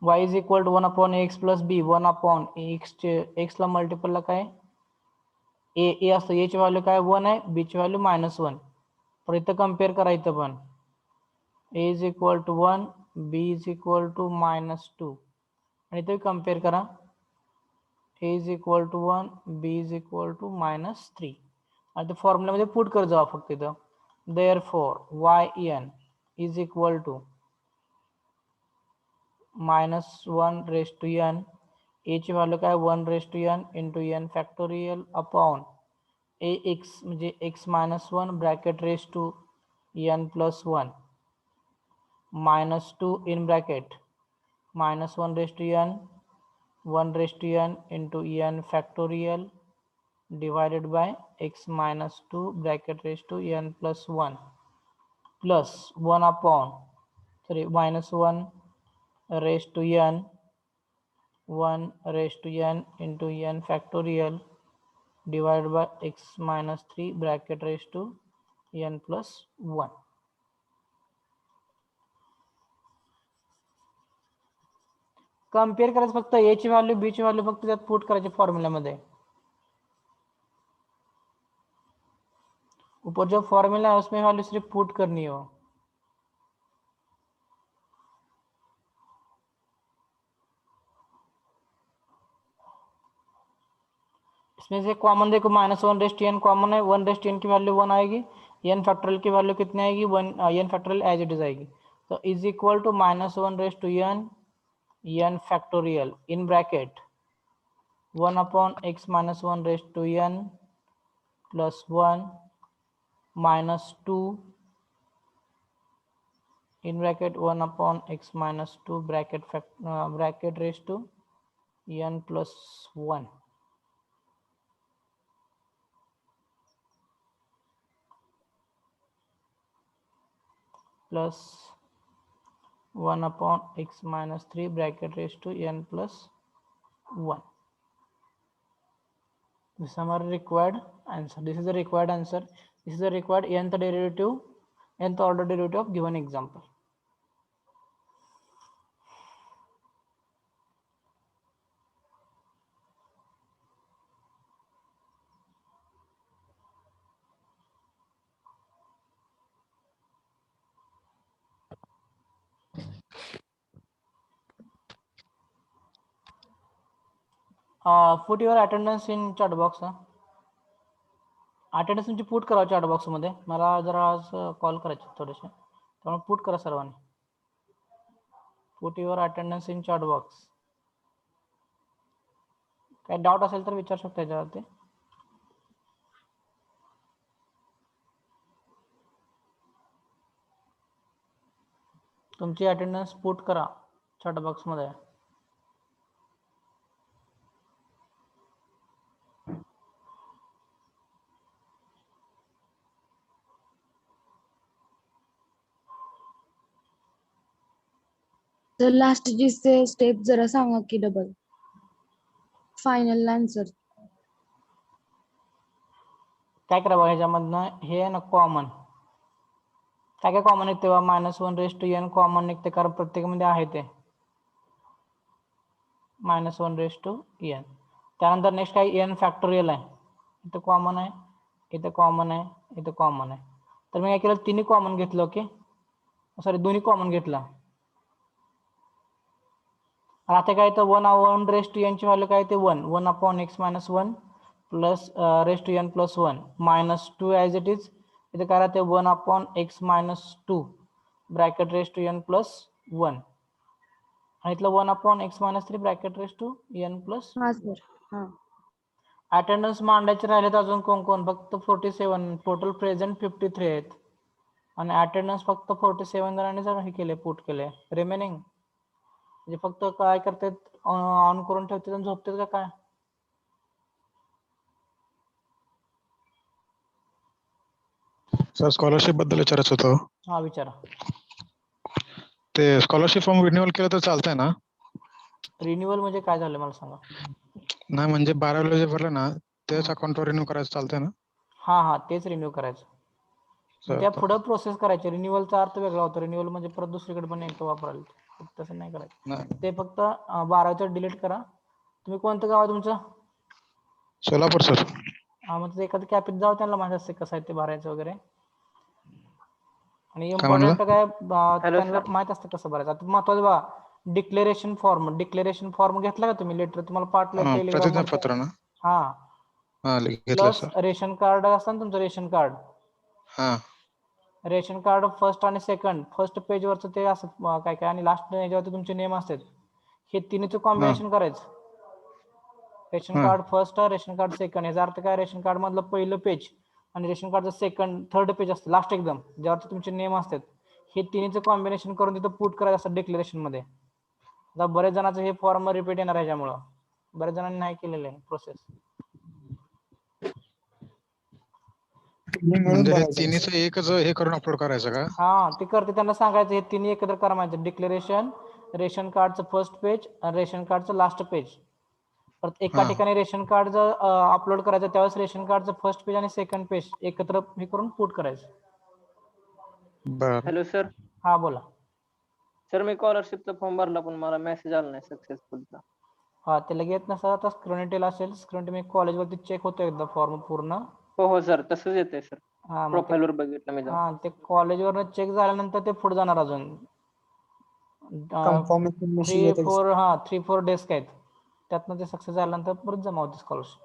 y is equal to 1 upon x plus b, 1 upon x ला मल्टिपलला काय a असतं, a ची व्हॅल्यू काय 1 आहे, b ची व्हॅल्यू -1, तर इथं कम्पेअर करा, इथं पण a is equal to 1 b is equal to -2 आणि इथे कम्पेअर करा, a is equal to 1 b is equal to -3 आणि ते फॉर्म्युलामध्ये पुट कर जावा फक्त इथं। Therefore yn is equal to -1 raise to n, a ची व्हॅल्यू काय 1 raise to n into n factorial upon ax म्हणजे x minus 1 bracket raise to n plus 1 -2 in bracket -1 raise to n 1 raise to n into n factorial divided by x minus 2 bracket raised to n plus 1 plus 1 upon minus 1 raised to n 1 raised to n into n factorial divided by x minus 3 bracket raised to n plus 1. Compare करायचं फक्त a ची value b ची value फक्त त्यात put करायची फॉर्म्युल्यामध्ये. ऊपर जो formula है उसमें वैल्यू सिर्फ पुट करनी हो. इसमें से कॉमन देखो -1 रेस्ट n कॉमन है, 1 रेस्ट n की वैल्यू 1 आएगी, n फैक्टोरियल की वैल्यू कितनी आएगी 1, n factorial as it is आएगी. तो is equal to -1 raised to n factorial in bracket 1 upon x minus 1 raised to n plus 1 -2 in bracket 1 upon x minus 2 bracket raised to n plus 1 plus 1 upon x minus 3 bracket raised to n plus 1. This is our required answer. This is the required answer. This is the required nth derivative, nth order derivative of given example. Put your attendance in chat box. Attendance तुमची put करा chat box मध्ये. मला जरा आज call करायचे थोडेसे, त्यामुळे put करा सर्वांनी. Put your attendance in chat box. काय डाऊट असेल तर विचारू शकता याच्यावरती. तुमची अटेंडन्स पुट करा चॅट बॉक्स मध्ये. तर लास्ट जी स्टेप जरा सांगा की डबल फायनल आन्सर. काय करा बघा, ह्याच्यामधनं हे ना कॉमन काय काय कॉमन निघते बा, -1 रेस टू n कॉमन निघते, कारण प्रत्येकामध्ये आहे ते -1 रेस टू n. त्यानंतर नेक्स्ट काय n फॅक्टोरियल आहे, इथं कॉमन आहे, इथं कॉमन आहे, इथं कॉमन आहे. तर मी काय केलं, तिन्ही कॉमन घेतलं. ओके सॉरी, दोन्ही कॉमन घेतला. आता काय तर 1 रेस टू n ची व्हॅल्यू काय ते 1 upon x minus 1 plus raise to n plus 1 -2 as it is. इथे काय राहते 1 upon x minus 2 bracket raise to n plus 1 आणि इथलं 1 upon x minus 3 bracket raise to n plus. हा sir. हा अटेंडन्स मांडायचे राहिलेत अजून कोण कोण, फक्त 47. टोटल प्रेझेंट 53 आहेत आणि अटेंडन्स फक्त 47 जणांनी जर हे केले, पुट केले. रिमेनिंग म्हणजे फक्त काय करतात, ऑन करून ठेवतात आणि झोपतात का काय. सर स्कॉलरशिप बद्दल विचारायचं होतं. हा विचारा. ते स्कॉलरशिप फॉर्म रिन्युअल केलं तर चालतंय ना? रिन्युअल म्हणजे काय झालं मला सांगा. नाही म्हणजे 12वीला जे भरलं ना त्याच अकाउंटवर रिन्यू करायचं चालतंय ना? हा तेच रिन्यू करायचं. त्या पुढे प्रोसेस करायची. रिन्युअलचा अर्थ वेगळा होतो. रिन्युअल म्हणजे परत दुसरीकडे पण एकदा वापरायला, तसं नाही करायचं. ते फक्त 12वीचं डिलीट करा. तुम्ही कोणतं गाव आहे तुमचं? सोलापूर सर. हा मग एखादं कॅपित जाऊ, त्यांना माहिती असते कसं आहे ते भरायचं वगैरे. आणि इम्पॉर्टंट काय त्यांना माहित असतं कसं भरायचं. आता महत्वाचं बघा, डिक्लेरेशन फॉर्म घेतला का तुम्ही? लेटर तुम्हाला पाठवलं टेलिग्राम पत्र ना? हा घेतलं प्लस सर. रेशन कार्ड असतं ना तुमचं, रेशन कार्ड. हा रेशन कार्ड फर्स्ट आणि सेकंड, फर्स्ट पेज वरचं ते असं काय काय आणि लास्ट याच्यावरती तुमचे नेम असतात, हे तिन्हीचं कॉम्बिनेशन करायचं. रेशन हा. Card first, ration card second. याचा अर्थ काय, रेशन कार्ड मधलं पहिलं पेज आणि रेशन कार्डचं सेकंड थर्ड पेज असतं लास्ट एकदम, ज्यावरती तुमचे नेम असतात, हे तिन्हीचं कॉम्बिनेशन करून तिथं पुट करायचं असतं डिक्लेरेशन मध्ये. आता बरेच जणांचं हे फॉर्म रिपीट येणार ह्याच्यामुळं, बरेच जणांनी नाही केलेलं आहे प्रोसेस. म्हणजे हे तिन्हीचं एकच हे करून अपलोड करायचं का? हा, ते करते त्यांना सांगायचं हे तिन्ही एकत्र करायचं. डिक्लेरेशन, रेशन कार्डचं फर्स्ट पेज आणि रेशन कार्डचं लास्ट पेज. परत एका हा. ठिकाणी रेशन कार्ड जर अपलोड करायचं त्यावेळेस रेशन कार्डचं फर्स्ट पेज आणि सेकंड पेज एकत्र हे करून पुट करायचं. बर. Hello sir. हा बोला. सर मी स्कॉलरशिपचा फॉर्म भरला पण मला मेसेज आला नाही सक्सेसफुलचा. हा, ते लगेच येत नसतं. आता स्क्रिनिटीला असेल, स्क्रिनिटी मी कॉलेजवरती चेक होतो एकदा फॉर्म पूर्ण. हो हो सर, तसंच येतंय सर. हा मग ते, प्रोफाईल वर बघितलं मी जाऊन. हा ते कॉलेजवरनं चेक झाल्यानंतर ते पुढे जाणार अजून 3-4 डेस्क आहेत, त्यातनं ते सक्सेस झाल्यानंतर परत जमा होते स्कॉलरशिप.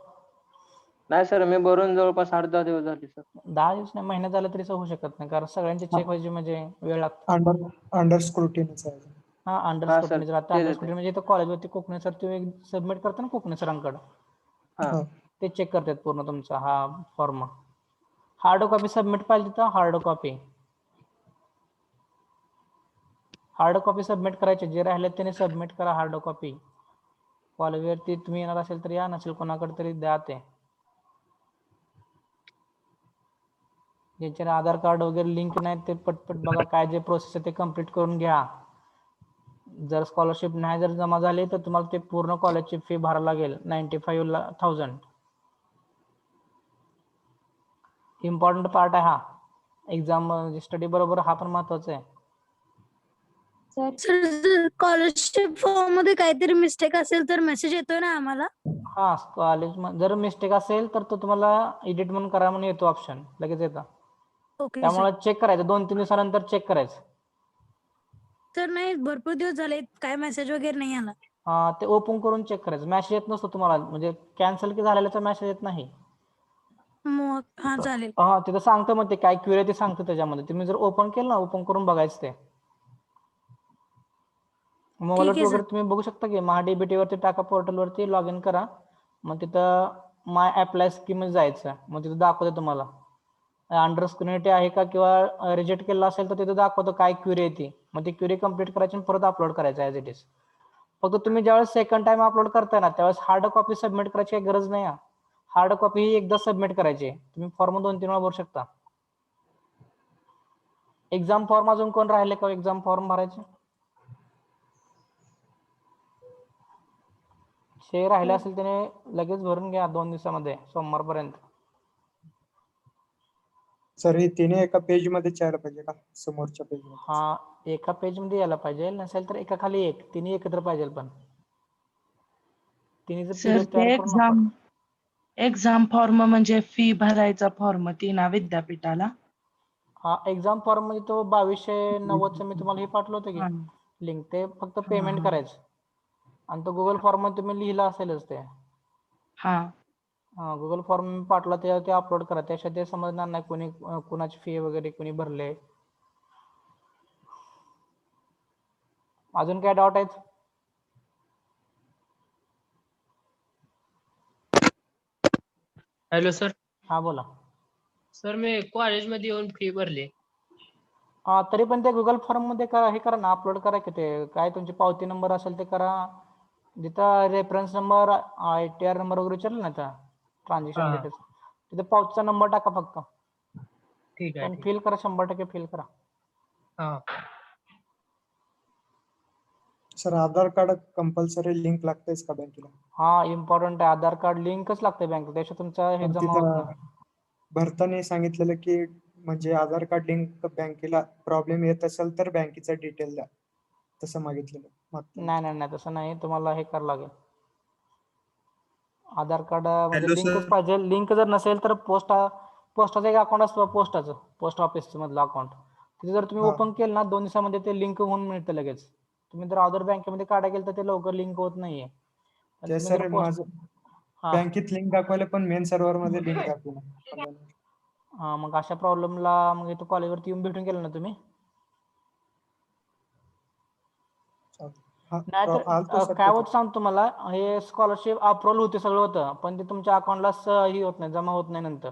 नाही सर, मी भरून जवळपास 8-10 दिवस झाले सर. 10 दिवस नाही, महिन्यात झालं तरी होऊ शकत नाही, कारण सगळ्यांचे चेक व्हायचे म्हणजे वेळ लागतो. अंडर स्क्रुटिनीच आहे. हा, अंडर हा स्क्रुटनी. सर, आता तेच अंडर येते. स्क्रुटनी म्हणजे इथं कॉलेजवरती कोकणे सर तुम्ही सबमिट करता ना कोकणे सरांकडं, हा ते चेक करतात पूर्ण तुमचा हा फॉर्म. हार्ड कॉपी सबमिट पाहिजे तिथं, हार्ड कॉपी सबमिट करायचे. जे राहिले त्याने सबमिट करा हार्ड कॉपी. कॉलेजवरती तुम्ही येणार असेल तर या, नसेल कोणाकडे तरी द्या. ते ज्यांचे आधार कार्ड वगैरे लिंक नाही ते पटपट बघा, काय जे प्रोसेस आहे ते कम्प्लीट करून घ्या. जर स्कॉलरशिप नाही जर जमा झाली तर तुम्हाला ते पूर्ण कॉलेजची फी भरायला लागेल 95,000. इम्पॉर्टंट पार्ट आहे हा, एक्झाम स्टडी बरोबर हा पण महत्वाचा आहे. सर स्कॉलरशिप फॉर्म मध्ये काहीतरी मिस्टेक असेल तर मेसेज येतोय ना आम्हाला? हा, कॉलेज जर मिस्टेक असेल तर तो तुम्हाला एडिट म्हणून करा म्हणून येतो ऑप्शन, लगेच येतं. Okay sir. त्यामुळे चेक करायचं, 2-3 दिवसानंतर चेक करायचं. तर नाही, भरपूर दिवस झाले काय मेसेज वगैरे नाही आला. ते ओपन करून चेक करायचं. मेसेज येत नसतो तुम्हाला, म्हणजे कॅन्सल की झालेल्याचा मेसेज येत नाही. मग हा चालेल. हा, तिथं सांगतं मग ते काय क्युरी ते सांगतं त्याच्यामध्ये. तुम्ही जर ओपन केलं ना, ओपन करून बघायचं ते मोबाईल ठीक आहे वगैरे सर. तुम्ही बघू शकता की महाडीबीटी वरती टाका, पोर्टल वरती लॉग इन करा, मग तिथं माय अप्लाय स्कीम मध्ये जायचं, मग तिथं दाखवते तुम्हाला अंडर स्क्रिनिटी आहे का, किंवा रिजेक्ट केलं असेल तर तिथं दाखवतो काय क्युरी आहे ती. मग ती क्युरी कम्प्लीट करायची आणि परत अपलोड करायचं ॲज इट इज. फक्त तुम्ही ज्यावेळेस सेकंड टाइम अपलोड करताय ना त्यावेळेस हार्ड कॉपी सबमिट करायची काही गरज नाही. हार्ड कॉपी ही एकदा सबमिट करायची, तुम्ही फॉर्म 2-3 वेळा भरू शकता. एक्झाम फॉर्म अजून कोण राहिले का एक्झाम फॉर्म भरायचे? जे राहिले असेल त्याने लगेच भरून घ्या 2 दिवसामध्ये, सोमवारपर्यंत. सर हे तिने एका पेज मध्ये यायला पाहिजे का, समोरच्या पेज मध्ये? हा, एका पेज मध्ये यायला पाहिजे, नसेल तर एका खाली एक, तिन्ही एकत्र पाहिजे. पण तिन्हीचं सर पीडीएफ ते तयार करून upload. एक्झाम फॉर्म म्हणजे फी भरायचा फॉर्म ती ना विद्यापीठाला? हा, एक्झाम फॉर्म मध्ये तो 2290 मी तुम्हाला हे पाठवलं होतं की हा लिंक, ते फक्त हा पेमेंट हा करायचं. आणि तो गुगल फॉर्म मध्ये तुम्ही लिहिलं असेलच ते. हा गुगल फॉर्म पाठवला त्याच्यावरती अपलोड करा, त्याशिवाय ते समजणार नाही कोणी कोणाची फी वगैरे कोणी भरले. अजून काय डाऊट आहेत? Hello sir. हा बोला. सर मी कॉलेजमध्ये येऊन फी भरली. तरी पण ते गुगल फॉर्म मध्ये करा, हे करा ना, अपलोड करा की ते काय तुमची पावती नंबर असेल ते करा. जिथं रेफरन्स नंबर, ITR नंबर वगैरे विचारलं ना त्या ट्रान्झॅक्शन हा डिटेल्स, तिथे पावतीचा नंबर टाका फक्त. ठीक आहे पण ठीक. फिल करा, 100% फिल करा. हा सर आधार कार्ड कंपल्सरी लिंक लागतेच का बँकेला? हा, इम्पॉर्टंट आहे. आधार कार्ड लिंकच लागते बँक, त्याशिवाय तुमचा हे पण जमा होत तिथं नाही. भरताना सांगितलेलं की म्हणजे आधार कार्ड लिंक बँकेला प्रॉब्लेम येत असेल तर बँकेचा डिटेल द्या, तसं मागितलेलं मागताना. नाही नाही नाही, तसं नाही, तुम्हाला हे करावं लागेल. आधार कार्ड म्हणजे लिंकच पाहिजे. लिंक जर नसेल तर पोस्टाचं एक अकाउंट असतं, पोस्ट ऑफिस मधलं अकाउंट, तिथे जर तुम्ही हा. ओपन केलं ना 2 दिवसामध्ये ते लिंक होऊन मिळतं लगेच. तुम्ही जर अदर बँकेमध्ये काढा गेलं तर ते लवकर लिंक होत नाहीये. पण ते तुम्ही जर सर माझं हा बँकेत लिंक दाखवलं पण मेन सर्व्हर मध्ये लिंक दाखवलं. मग अशा प्रॉब्लेमला मग इथं कॉलेजवरती येऊन भेटून गेला ना तुम्ही? हा, नाही तर आलतो सर काय तिथे. होत सांगतो तुम्हाला, हे स्कॉलरशिप अप्रूव्हल होते सगळं होतं, पण ते तुमच्या अकाउंटला हे होत नाही, जमा होत नाही नंतर.